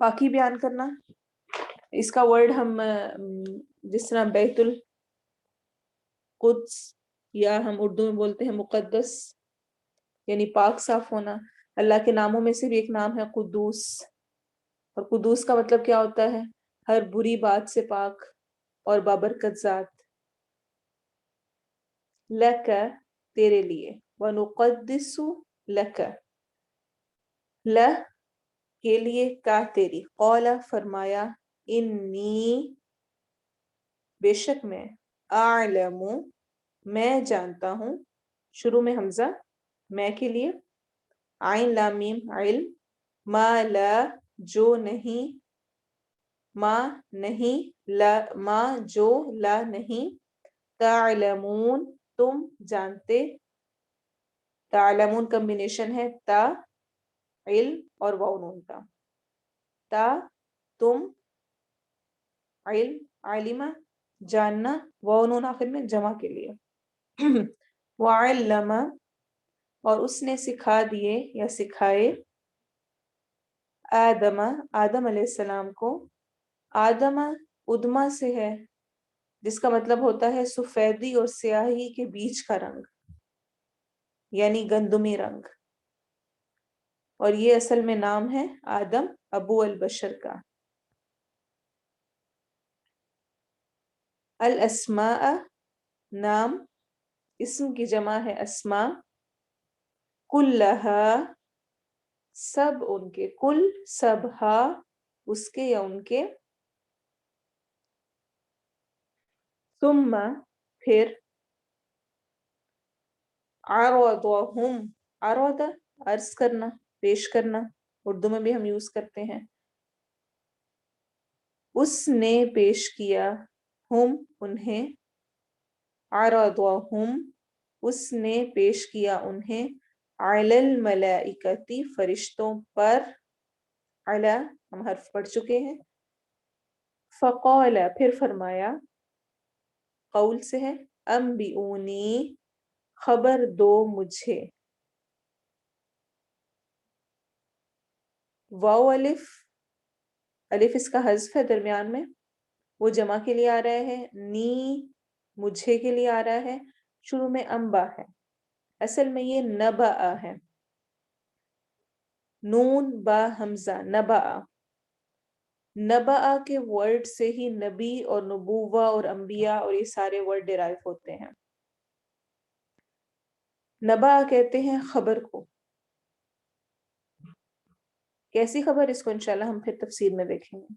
پاکی بیان کرنا. اس کا ورڈ ہم جس طرح بیت القدس یا ہم اردو میں بولتے ہیں مقدس یعنی پاک صاف ہونا. اللہ کے ناموں میں سے بھی ایک نام ہے قدوس. اور قدوس کا مطلب کیا ہوتا ہے؟ ہر بری بات سے پاک اور بابرکت ذات. لک تیرے لیے. وَنُقَدِّسُ لَكَ ل کے لیے کا تیری. قال فرمایا انی بے شک میں اعلم میں جانتا ہوں. شروع میں حمزہ میں کے لیے. عین لام میم علم. ما لا جو نہیں. ما نہیں. لا ما جو لا نہیں. تعلمون تم جانتے. تعلمون کمبینیشن ہے تا علم اور واو نون کا. تا تم علم علمہ جاننا واو نون آخر میں جمع کے لیے. وعلم اور اس نے سکھا دیے یا سکھائے آدم آدم علیہ السلام کو. آدم ادما سے ہے جس کا مطلب ہوتا ہے سفیدی اور سیاہی کے بیچ کا رنگ یعنی گندمی رنگ. اور یہ اصل میں نام ہے آدم ابو البشر کا. الاسماء نام اسم کی جمع ہے اسماء. کلہا سب ان کے. کل سب ہا اس کے یا ان کے. ثم پھر عرضہم عرض عرض کرنا پیش کرنا اردو میں بھی ہم یوز کرتے ہیں. اس نے پیش کیا ہم انہیں. عرضہم اس نے پیش کیا انہیں. علی الملائکۃ فرشتوں پر. علی ہم حرف پڑھ چکے ہیں. فقال پھر فرمایا قول سے ہے. انبئونی خبر دو مجھے. واو الف الف اس کا حذف ہے درمیان میں. وہ جمع کے لیے آ رہا ہے. نی مجھے کے لیے آ رہا ہے. شروع میں انبا ہے. اصل میں یہ نبا ہے. نون با حمزہ نبا. نبا کے ورڈ سے ہی نبی اور نبوہ اور انبیاء اور یہ سارے ورڈ ڈیرائیو ہوتے ہیں. نبا کہتے ہیں خبر کو. کیسی خبر اس کو انشاءاللہ ہم پھر تفسیر میں دیکھیں گے.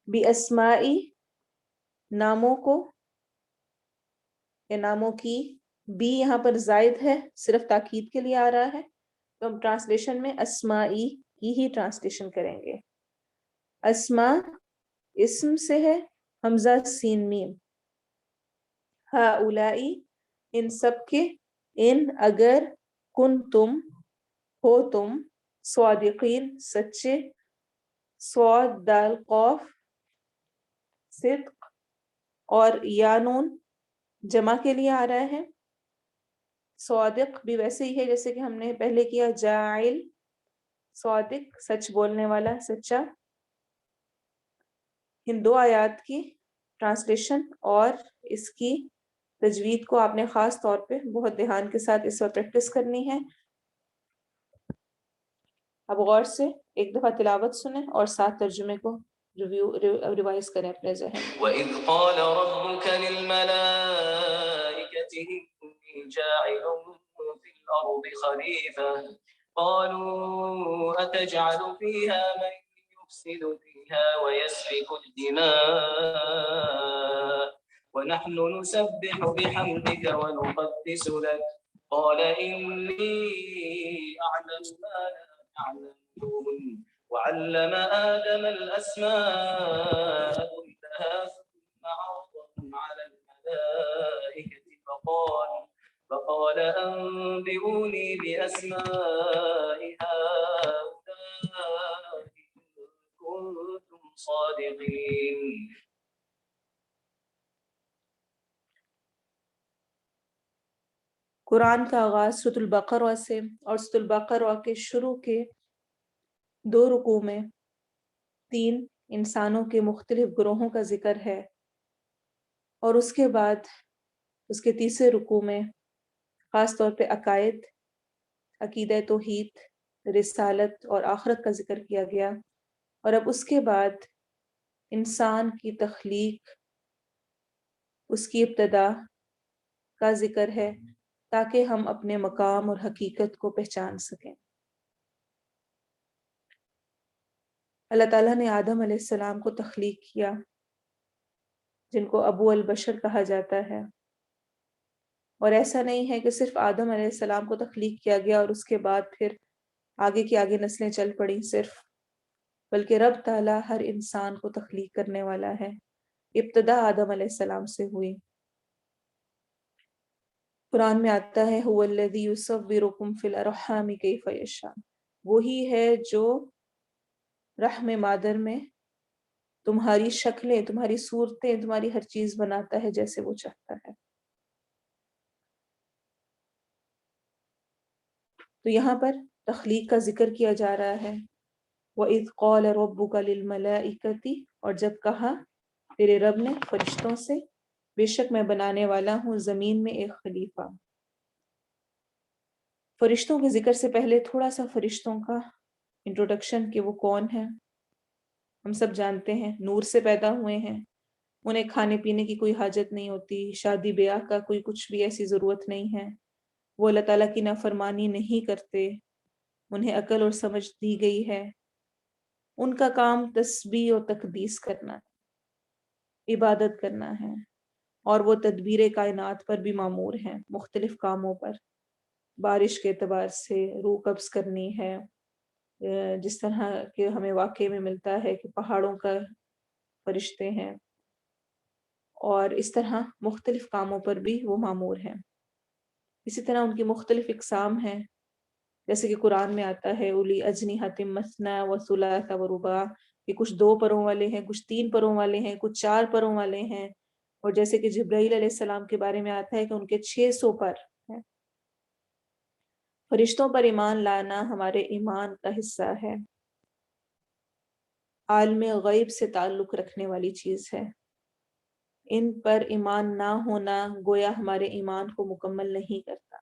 بی اسمائی ناموں کو یا ناموں کی. بی یہاں پر زائد ہے صرف تاکید کے لیے آ رہا ہے تو ہم ٹرانسلیشن میں اسمائی کی ہی ٹرانسلیشن کریں گے. اسما اسم سے ہے حمزہ سین میم. ہؤلائی ان سب کے. ان اگر کن تم ہو تم صادقین سچے. صاد دال قاف صدق اور یا نون جمع کے لیے آ رہا ہے. صادق بھی ویسے ہی ہے جیسے کہ ہم نے پہلے کیا. جاعل صادق سچ بولنے والا سچا. ان دو آیات کی ٹرانسلیشن اور اس کی تجوید کو آپ نے خاص طور پہ بہت دھیان کے ساتھ اس وقت پریکٹس کرنی ہے. اب غور سے ایک دفعہ تلاوت سنیں اور ساتھ ترجمے کو ریوائز کریں اپنے ذہن. وَإِذْ قَالَ رَبُّكَ لِلْمَلَائِكَةِ إِنِّي جَاعِلٌ فِي الْأَرْضِ خَلِيفَةً قَالُوا أَتَجْعَلُ فِيهَا مَن يُفْسِدُ فِيهَا ويسفك الدماء ونحن نسبح بحمدك ونقدس لك قال إني أعلم ما لا تعلمون وعلم آدم الأسماء كلها ثم عرضهم على الملائكة فقال أنبئوني بأسماء هؤلاء إن كنتم صادقين. قرآن کا آغاز سورۃ البقرہ سے اور سورۃ البقرہ کے شروع کے 2 رکوع میں 3 انسانوں کے مختلف گروہوں کا ذکر ہے، اور اس کے بعد اس کے تیسرے رکوع میں خاص طور پہ عقیدہ توحید، رسالت اور آخرت کا ذکر کیا گیا، اور اب اس کے بعد انسان کی تخلیق، اس کی ابتدا کا ذکر ہے تاکہ ہم اپنے مقام اور حقیقت کو پہچان سکیں۔ اللہ تعالیٰ نے آدم علیہ السلام کو تخلیق کیا، جن کو ابو البشر کہا جاتا ہے، اور ایسا نہیں ہے کہ صرف آدم علیہ السلام کو تخلیق کیا گیا اور اس کے بعد پھر آگے کی آگے نسلیں چل پڑیں صرف، بلکہ رب تعالیٰ ہر انسان کو تخلیق کرنے والا ہے۔ ابتدا آدم علیہ السلام سے ہوئی۔ قرآن میں آتا ہے هو الذی یصورکم فی الارحام کیف یشاء، وہی ہے جو رحم مادر میں تمہاری شکلیں، تمہاری صورتیں، تمہاری ہر چیز بناتا ہے جیسے وہ چاہتا ہے۔ تو یہاں پر تخلیق کا ذکر کیا جا رہا ہے۔ وَإِذْ قَالَ رَبُّكَ لِلْمَلَائِكَةِ، اور جب کہا تیرے رب نے فرشتوں سے، بے شک میں بنانے والا ہوں زمین میں ایک خلیفہ۔ فرشتوں کے ذکر سے پہلے تھوڑا سا فرشتوں کا انٹروڈکشن کہ وہ کون ہیں۔ ہم سب جانتے ہیں نور سے پیدا ہوئے ہیں، انہیں کھانے پینے کی کوئی حاجت نہیں ہوتی، شادی بیاہ کا کوئی کچھ بھی ایسی ضرورت نہیں ہے، وہ اللہ تعالیٰ کی نافرمانی نہیں کرتے، انہیں عقل اور سمجھ دی گئی ہے، ان کا کام تسبیح و تقدیس کرنا ہے، عبادت کرنا ہے، اور وہ تدبیر کائنات پر بھی مامور ہیں، مختلف کاموں پر، بارش کے اعتبار سے روح قبض کرنی ہے، جس طرح کہ ہمیں واقعے میں ملتا ہے کہ پہاڑوں کا فرشتے ہیں، اور اس طرح مختلف کاموں پر بھی وہ مامور ہیں۔ اسی طرح ان کی مختلف اقسام ہیں، جیسے کہ قرآن میں آتا ہے اولی اجنحۃ مثنی و ثلاث و رباع، کہ کچھ 2 پروں والے ہیں، کچھ 3 پروں والے ہیں، کچھ 4 پروں والے ہیں، اور جیسے کہ جبرائیل علیہ السلام کے بارے میں آتا ہے کہ ان کے 600 پر ہیں۔ فرشتوں پر ایمان لانا ہمارے ایمان کا حصہ ہے، عالم غیب سے تعلق رکھنے والی چیز ہے۔ ان پر ایمان نہ ہونا گویا ہمارے ایمان کو مکمل نہیں کرتا۔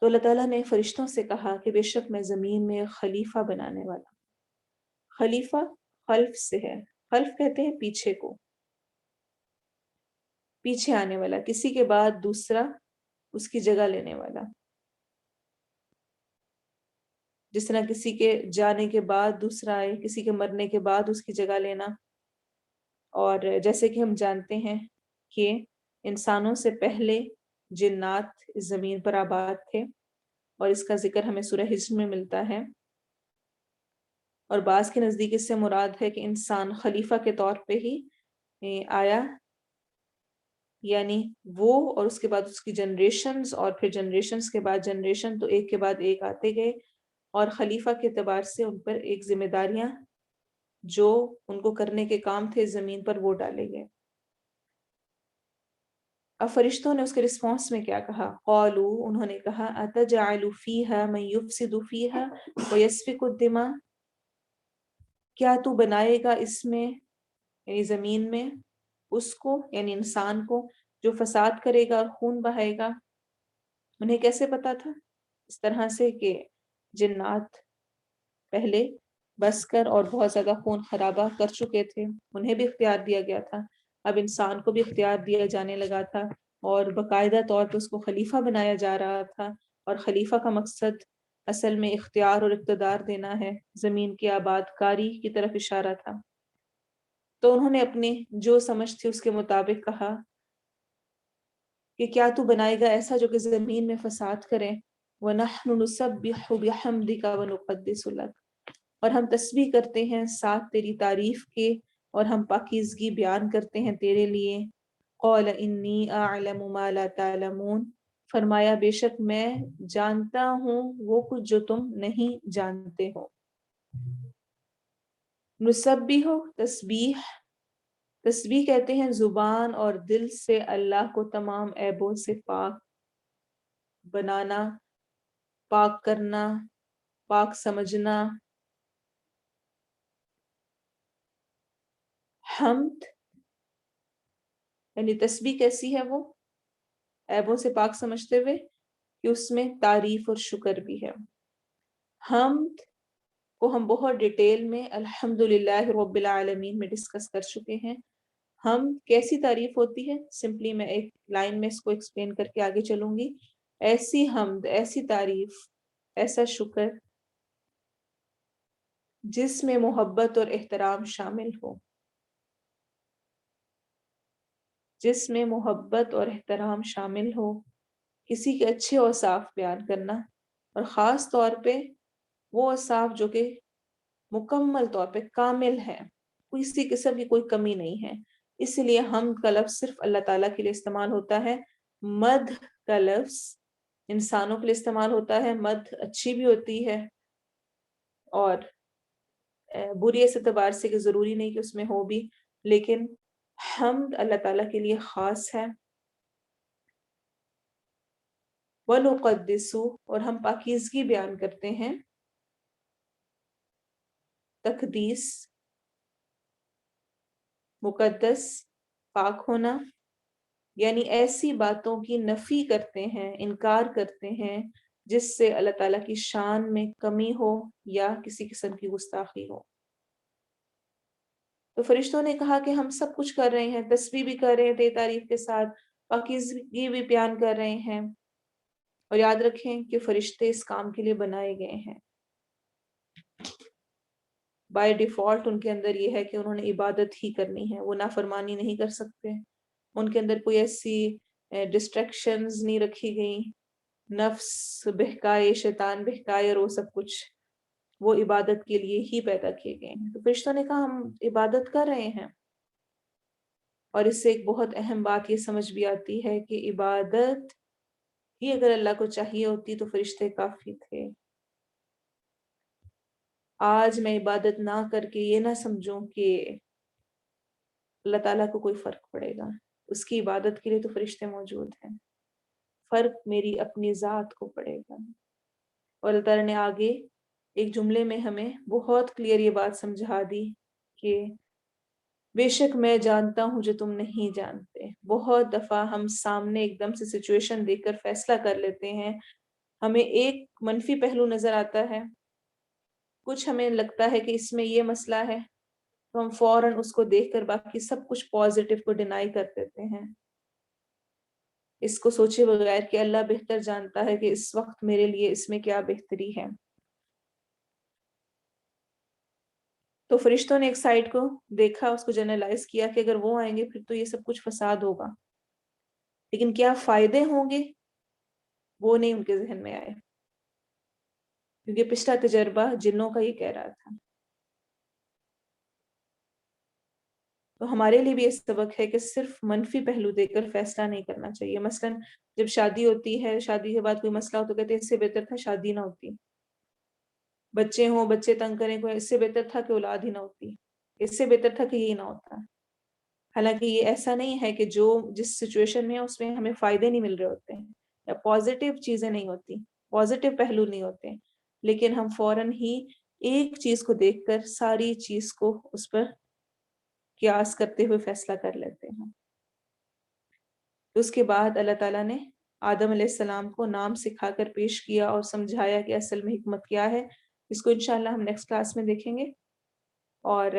تو اللہ تعالیٰ نے فرشتوں سے کہا کہ بے شک میں زمین میں خلیفہ بنانے والا ہوں۔ خلیفہ خلف سے ہے، خلف کہتے ہیں پیچھے کو، پیچھے آنے والا، کسی کے بعد دوسرا اس کی جگہ لینے والا، جس طرح کسی کے جانے کے بعد دوسرا آئے، کسی کے مرنے کے بعد اس کی جگہ لینا۔ اور جیسے کہ ہم جانتے ہیں کہ انسانوں سے پہلے جنات اس زمین پر آباد تھے، اور اس کا ذکر ہمیں سورہ حجر میں ملتا ہے، اور بعض کے نزدیک اس سے مراد ہے کہ انسان خلیفہ کے طور پہ ہی آیا، یعنی وہ اور اس کے بعد اس کی جنریشنز، اور پھر جنریشنز کے بعد جنریشن، تو ایک کے بعد ایک آتے گئے، اور خلیفہ کے اعتبار سے ان پر ایک ذمہ داریاں جو ان کو کرنے کے کام تھے زمین پر وہ ڈالے گئے۔ اب فرشتوں نے اس کے رسپانس میں کیا کہا؟ قالوا، انہوں نے کہا اتجعل فیہا من یفسد فیہا ویسفک الدماء، کیا تو بنائے گا اس میں، یعنی زمین میں، اس کو یعنی انسان کو جو فساد کرے گا اور خون بہائے گا۔ انہیں کیسے پتا تھا؟ اس طرح سے کہ جنات پہلے بس کر اور بہت زیادہ خون خرابہ کر چکے تھے، انہیں بھی اختیار دیا گیا تھا، اب انسان کو بھی اختیار دیا جانے لگا تھا، اور باقاعدہ طور پہ اس کو خلیفہ بنایا جا رہا تھا، اور خلیفہ کا مقصد اصل میں اختیار اور اقتدار دینا ہے، زمین کی آباد کاری کی طرف اشارہ تھا۔ تو انہوں نے اپنی جو سمجھ تھی اس کے مطابق کہا کہ کیا تو بنائے گا ایسا جو کہ زمین میں فساد کرے؟ وَنَحْنُ نُسَبِّحُ بِحَمْدِكَ وَنُقَدِّسُ لَكَ، اور ہم تسبیح کرتے ہیں ساتھ تیری تعریف کے، اور ہم پاکیزگی بیان کرتے ہیں تیرے لیے۔ قَالَ إِنِّي أَعْلَمُ مَا لَا تَعْلَمُونَ، فرمایا بے شک میں جانتا ہوں وہ کچھ جو تم نہیں جانتے ہو۔ نسبح تسبیح، تسبیح کہتے ہیں زبان اور دل سے اللہ کو تمام عیبوں سے پاک بنانا، پاک کرنا، پاک سمجھنا۔ حمد یعنی تسبیح کیسی ہے؟ وہ عیبوں سے پاک سمجھتے ہوئے کہ اس میں تعریف اور شکر بھی ہے۔ حمد کو ہم بہت ڈیٹیل میں الحمدللہ رب العالمین میں ڈسکس کر چکے ہیں۔ حمد کیسی تعریف ہوتی ہے؟ سمپلی میں ایک لائن میں اس کو ایکسپلین کر کے آگے چلوں گی۔ ایسی حمد، ایسی تعریف، ایسا شکر جس میں محبت اور احترام شامل ہو، جس میں محبت اور احترام شامل ہو، کسی کے اچھے اوصاف بیان کرنا، اور خاص طور پہ وہ اوصاف جو کہ مکمل طور پہ کامل ہے، کسی قسم کی کوئی کمی نہیں ہے۔ اس لیے حمد کا لفظ صرف اللہ تعالیٰ کے لیے استعمال ہوتا ہے۔ مدح کا لفظ انسانوں کے لیے استعمال ہوتا ہے۔ مدح اچھی بھی ہوتی ہے اور بری اس اعتبار سے کہ ضروری نہیں کہ اس میں ہو بھی، لیکن حمد اللہ تعالیٰ کے لیے خاص ہے۔ وَنُقَدِّسُ، اور ہم پاکیزگی بیان کرتے ہیں۔ تقدیس، مقدس، پاک ہونا، یعنی ایسی باتوں کی نفی کرتے ہیں، انکار کرتے ہیں جس سے اللہ تعالیٰ کی شان میں کمی ہو یا کسی قسم کی گستاخی ہو۔ تو فرشتوں نے کہا کہ ہم سب کچھ کر رہے ہیں، تسبیح بھی کر رہے ہیں تیری تعریف کے ساتھ، پاکیزگی بھی بیان کر رہے ہیں، اور یاد رکھیں کہ فرشتے اس کام کے لیے بنائے گئے ہیں۔ بائی ڈیفالٹ ان کے اندر یہ ہے کہ انہوں نے عبادت ہی کرنی ہے، وہ نافرمانی نہیں کر سکتے، ان کے اندر کوئی ایسی ڈسٹریکشنز نہیں رکھی گئی، نفس بہکائے، شیطان بہکائے اور وہ سب کچھ، وہ عبادت کے لیے ہی پیدا کیے گئے ہیں۔ تو فرشتوں نے کہا ہم عبادت کر رہے ہیں، اور اس سے ایک بہت اہم بات یہ سمجھ بھی آتی ہے کہ عبادت ہی اگر اللہ کو چاہیے ہوتی تو فرشتے کافی تھے۔ آج میں عبادت نہ کر کے یہ نہ سمجھوں کہ اللہ تعالیٰ کو کوئی فرق پڑے گا، اس کی عبادت کے لیے تو فرشتے موجود ہیں، فرق میری اپنی ذات کو پڑے گا۔ اور اللہ تعالیٰ نے آگے ایک جملے میں ہمیں بہت کلیئر یہ بات سمجھا دی کہ بے شک میں جانتا ہوں جو تم نہیں جانتے۔ بہت دفعہ ہم سامنے ایک دم سے سچویشن دیکھ کر فیصلہ کر لیتے ہیں، ہمیں ایک منفی پہلو نظر آتا ہے، کچھ ہمیں لگتا ہے کہ اس میں یہ مسئلہ ہے، تو ہم فوراً اس کو دیکھ کر باقی سب کچھ پازیٹیو کو ڈینائی کر دیتے ہیں، اس کو سوچے بغیر کہ اللہ بہتر جانتا ہے کہ اس وقت میرے لیے اس میں کیا بہتری ہے۔ تو فرشتوں نے ایک سائڈ کو دیکھا، اس کو جنرلائز کیا کہ اگر وہ آئیں گے پھر تو یہ سب کچھ فساد ہوگا، لیکن کیا فائدے ہوں گے وہ نہیں ان کے ذہن میں آئے، کیونکہ پچھلا تجربہ جنوں کا یہ کہہ رہا تھا۔ تو ہمارے لیے بھی یہ سبق ہے کہ صرف منفی پہلو دیکھ کر فیصلہ نہیں کرنا چاہیے۔ مثلا جب شادی ہوتی ہے، شادی کے بعد کوئی مسئلہ ہو تو کہتے ہیں اس سے بہتر تھا شادی نہ ہوتی، بچے ہوں، بچے تنگ کریں، کوئی اس سے بہتر تھا کہ اولاد ہی نہ ہوتی، اس سے بہتر تھا کہ یہ نہ ہوتا۔ حالانکہ یہ ایسا نہیں ہے کہ جو جس سچویشن میں ہے اس میں ہمیں فائدے نہیں مل رہے ہوتے ہیں یا پازیٹیو چیزیں نہیں ہوتی، پازیٹیو پہلو نہیں ہوتے، لیکن ہم فوراً ہی ایک چیز کو دیکھ کر ساری چیز کو اس پر قیاس کرتے ہوئے فیصلہ کر لیتے ہیں۔ اس کے بعد اللہ تعالیٰ نے آدم علیہ السلام کو نام سکھا کر پیش کیا اور سمجھایا کہ اصل میں حکمت کیا ہے۔ اس کو انشاءاللہ ہم نیکسٹ کلاس میں دیکھیں گے۔ اور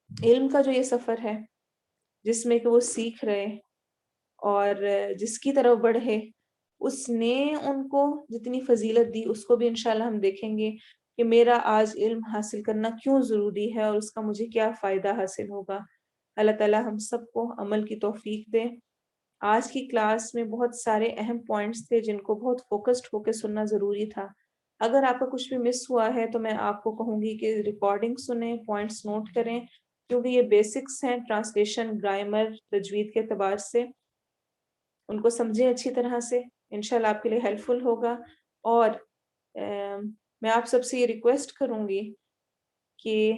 علم کا جو یہ سفر ہے جس میں کہ وہ سیکھ رہے اور جس کی طرف بڑھے اس نے ان کو جتنی فضیلت دی اس کو بھی انشاءاللہ ہم دیکھیں گے کہ میرا آج علم حاصل کرنا کیوں ضروری ہے اور اس کا مجھے کیا فائدہ حاصل ہوگا. اللہ تعالیٰ ہم سب کو عمل کی توفیق دے. آج کی کلاس میں بہت سارے اہم پوائنٹس تھے جن کو بہت فوکسڈ ہو کے سننا ضروری تھا. اگر آپ کا کچھ بھی مس ہوا ہے تو میں آپ کو کہوں گی کہ ریکارڈنگ سنیں, پوائنٹس نوٹ کریں, کیونکہ یہ بیسکس ہیں ٹرانسلیشن, گرامر, تجوید کے اعتبار سے. ان کو سمجھیں اچھی طرح سے, انشاءاللہ آپ کے لیے ہیلپ فل ہوگا. اور میں آپ سب سے یہ ریکویسٹ کروں گی کہ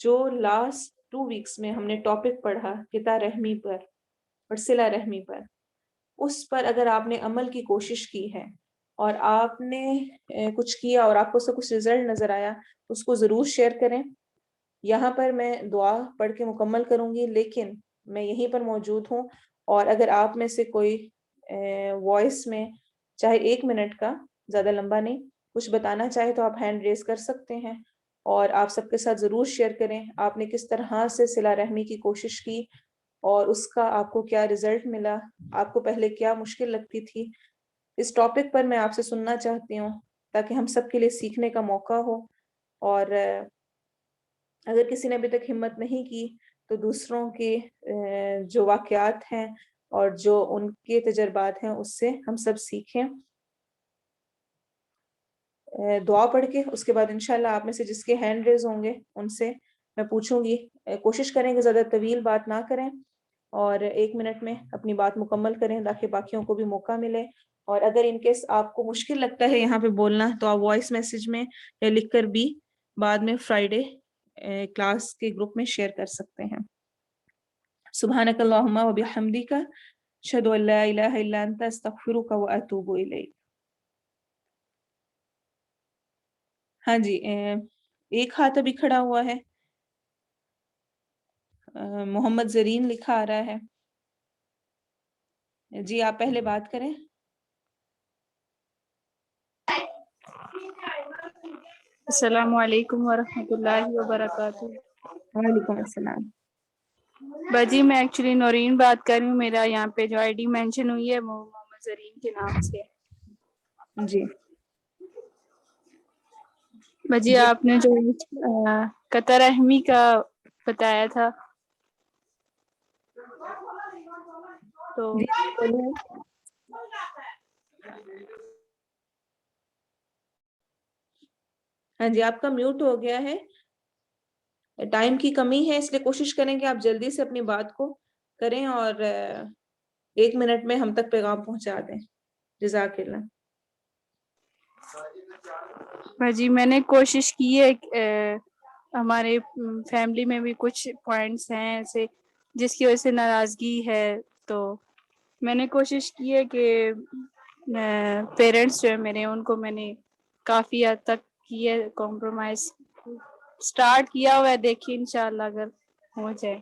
جو لاسٹ 2 ویکس میں ہم نے ٹاپک پڑھا قطع رحمی پر اور صلہ رحمی پر, اس پر اگر آپ نے عمل کی کوشش کی ہے اور آپ نے کچھ کیا اور آپ کو اس سے کچھ رزلٹ نظر آیا, اس کو ضرور شیئر کریں. یہاں پر میں دعا پڑھ کے مکمل کروں گی, لیکن میں یہیں پر موجود ہوں, اور اگر آپ میں سے کوئی وائس میں چاہے 1 منٹ کا, زیادہ لمبا نہیں, کچھ بتانا چاہے تو آپ ہینڈ ریز کر سکتے ہیں, اور آپ سب کے ساتھ ضرور شیئر کریں آپ نے کس طرح سے صلہ رحمی کی کوشش کی اور اس کا آپ کو کیا رزلٹ ملا, آپ کو پہلے کیا مشکل لگتی تھی. اس ٹاپک پر میں آپ سے سننا چاہتی ہوں تاکہ ہم سب کے لیے سیکھنے کا موقع ہو. اور اگر کسی نے ابھی تک ہمت نہیں کی تو دوسروں کے جو واقعات ہیں اور جو ان کے تجربات ہیں اس سے ہم سب سیکھیں. دعا پڑھ کے اس کے بعد انشاءاللہ آپ میں سے جس کے ہینڈ ریز ہوں گے ان سے میں پوچھوں گی. کوشش کریں کہ زیادہ طویل بات نہ کریں اور 1 منٹ میں اپنی بات مکمل کریں تاکہ باقیوں کو بھی موقع ملے. اور اگر ان کیس آپ کو مشکل لگتا ہے یہاں پہ بولنا تو آپ وائس میسج میں یا لکھ کر بھی بعد میں فرائیڈے کلاس کے گروپ میں شیئر کر سکتے ہیں. سبحانک اللہم و بحمدک اشہد ان لا الہ الا انت استغفرک و اتوب الیک. ہاں جی, ایک ہاتھ ابھی کھڑا ہوا ہے, محمد زرین لکھا آ رہا ہے. جی آپ پہلے بات کریں. السلام علیکم ورحمۃ اللہ وبرکاتہ. وعلیکم السلام. باجی میں ایکچولی نورین بات کر رہی ہوں, میرا یہاں پہ جو آئی ڈی مینشن ہوئی ہے وہ محمد زرین کے نام سے. جی باجی جی آپ نے جو قطع رحمی کا بتایا تھا تو جی بولیے. ہاں جی آپ کا میوٹ ہو گیا ہے, ٹائم کی کمی ہے اس لیے کوشش کریں کہ آپ جلدی سے اپنی بات کو کریں اور 1 منٹ میں ہم تک پیغام پہنچا دیں. جزاک اللہ. باجی میں نے کوشش کی ہے, ہمارے فیملی میں بھی کچھ پوائنٹس ہیں ایسے جس کی وجہ سے ناراضگی ہے, تو میں نے کوشش کی ہے کہ پیرنٹس جو ہے میرے ان کو میں نے کافی حد تک کی ہے کمپرومائز, اسٹارٹ کیا ہوا ہے, دیکھیے انشاءاللہ اگر ہو جائے.